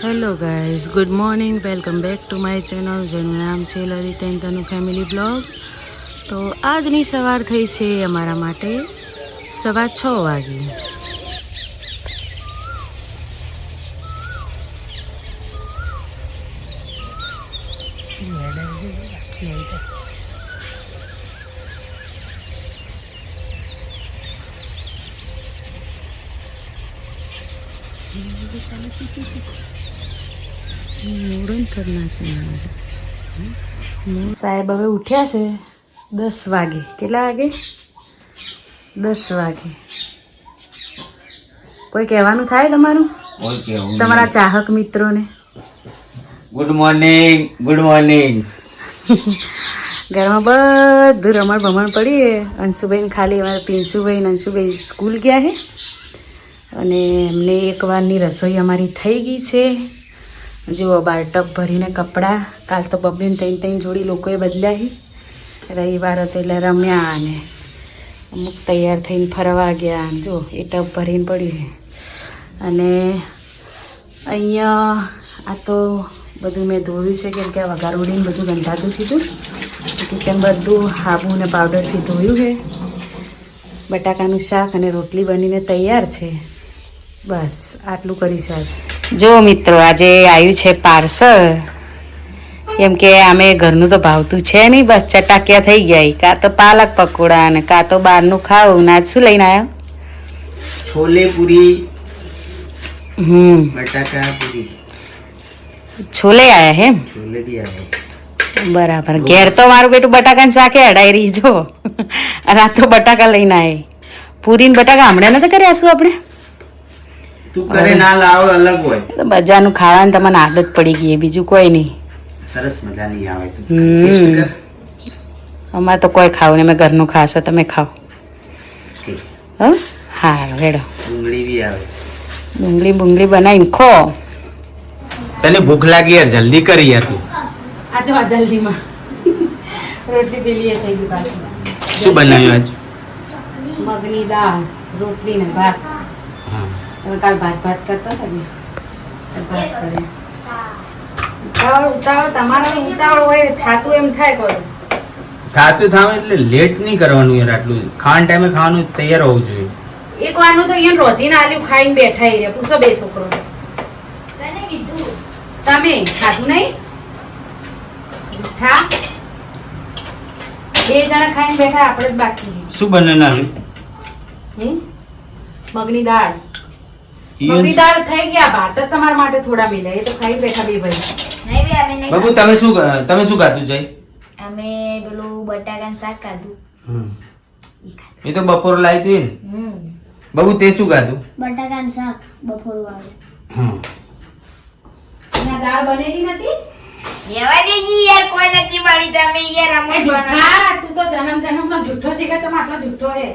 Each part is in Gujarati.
Hello guys, good morning, welcome back to my channel જેનું નામ છે Lalita and Tanu family blog. તો આજની સવાર થઈ છે અમારા માટે 6:15 વાગે. સાહેબ હવે ઉઠ્યા છે 10 વાગે. કેટલા વાગે? 10 વાગે. કોઈ કહેવાનું થાય તમારું તમારા ચાહક મિત્રોને? Good morning, good morning. ઘરમાં બધું રમણ ભમણ પડી. અંશુભાઈ ખાલી અમારા પિન્શુભાઈ ને અંશુભાઈ સ્કૂલ ગયા છે અને એમને એક વારની રસોઈ અમારી થઈ ગઈ છે. જુઓ, બાર ટબ ભરીને કપડાં. કાલ તો બબ્બીને ત્રણ જોડી લોકોએ બદલ્યા. રવિવાર હતો એટલે રમ્યા અને અમુક તૈયાર થઈને ફરવા ગયા. જો એ ટબ ભરીને પડ્યું છે. અને અહીંયા આ તો બધું મેં ધોયું છે કેમ કે આ વઘાર ઉડીને બધું ગંધાતું કીધું. કિચન બધું હાબુ અને પાવડરથી ધોયું છે. બટાકાનું શાક અને રોટલી બનીને તૈયાર છે. બસ આટલું કરી છે આજે. જો મિત્રો, આજે આવ્યું છે પાર્સલ. કેમ કે અમે ઘરનું તો ભાવતું છે નહીં, બસ ચટાકિયા થઈ ગયા. કાં તો પાલક પકોડા અને કાં તો બહારનું ખાવું. ને આજ શું લઈને આવ્યો? છોલે પૂરી, બટાકા પૂરી. છોલે આયા હે? છોલે ભી આયા. બરાબર. ઘેર તો મારું બેટું બટાકાને શાકે અડાઈ રહી જો. અને આ તો બટાકા લઈને આવે. પૂરી ને બટાકા હમણાં નથી કર્યા શું આપણે? તું કરે ના લાવ અલગ હોય. તો બજારનું ખાવાની તમને આદત પડી ગઈ, બીજું કોઈ નહીં. સરસ મજા નહીં આવે. અમારે તો કોઈ ખાવું નહીં. મેં ઘરનું ખાશો તમે ખાઓ. હા, હારું હેડો. ડુંગળી બી આવે. ડુંગળી બનાવીને ખો. તને ભૂખ લાગી યાર, જલ્દી કરી યાર તું. આજો આ જલ્દીમાં રોટલી પેલી થઈ ગઈ પાછી. શું બનાવ્યું આજ? મગની દાળ, રોટલી ને ભાત. તમે કાલ ભાત કરતા હતા ને? ભાત કરે. ઉતાવળ તમારો ઉતાવળ હોય, થાતું એમ થાય કોઈ. થાતું થાવ એટલે લેટ નહીં કરવાનું યાર. આટલું ખાવાના ટાઈમે ખાવાનું તૈયાર હોવું જોઈએ. એક વાનું તો અહીંયા રોધીને આલ્યું, ખાઈને બેઠા રે. પૂછો બે છોકરો તમે ખાધું નહીં? જુઠ્ઠા. બે જણા ખાઈને બેઠા, આપણે જ બાકી. શું બનાવ્યું? મગની દાળ. મગની દાળ થઈ ગયા. ભાત જ તમારા માટે થોડા મિલે. એ તો ખાઈ બેઠા બે ભાઈ. બાબુ તમે શું ખાધું છે? અમે પેલું બટાકાનું શાક ખાધું. એ તો બપોર લાવી તું ને. બાબુ તે શું ખાધું? બટાકાનું શાક બપોર વાળું. દાળ બનેલી નથી? એવા દેજી યાર, કોઈ નથી વાળી. તમે યાર એ જુઠ્ઠા, તું તો જન્મનો જુઠ્ઠો શીખે છે. આટલો જુઠ્ઠો હે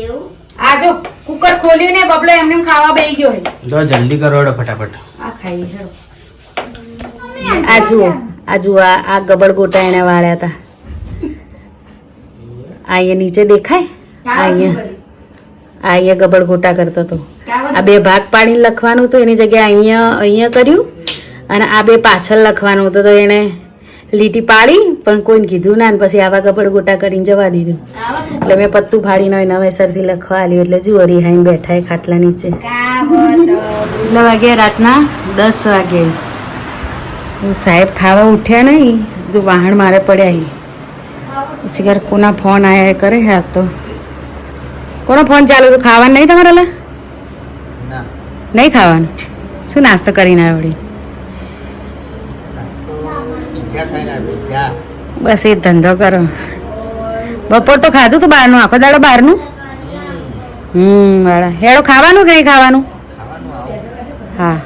એવું. આ જો કુકર ખોલ્યું ને બબલો એમને ખાવા બેહી ગયો હે. તો જલ્દી કરો ફટાફટ. આ ખાઈ હેડો. આ જુઓ આ ગબડ ગોટા એને વાળ્યા હતા. આ અહીંયા નીચે દેખાય? અહીંયા ગબડ ગોટા કરતો હતો. આ બે ભાગ પાડીને લખવાનું હતું, એની જગ્યાએ અહીંયા કર્યું. અને આ બે પાછળ લખવાનું હતું તો એને લીટી પાડી, પણ કોઈને કીધું ના. પછી આવા ગબડ ગોટા કરીને જવા દીધું. એટલે મેં પત્તું ફાડીને નવેસરથી લખવા આલ્યું. એટલે જુઓ રિહાઈને બેઠા ખાટલા નીચે. કેટલા વાગ્યા? રાતના 10 વાગે. સાહેબ ખાવા ઉઠ્યા નહીં, જો વાહણ મારે પડ્યા. પછી ઘર કોના ફોન આયા કરે. હા, તો કોનો ફોન ચાલુ? તો ખાવાનું નહીં તમારે? નહીં ખાવાનું? શું નાસ્તો કરીને આવ્યો? બસ એ ધંધો કરો. બપોર તો ખાધું તું બહારનું, આખો દાડો બહારનું. વાળા હેડો ખાવાનું કે નહીં ખાવાનું? હા.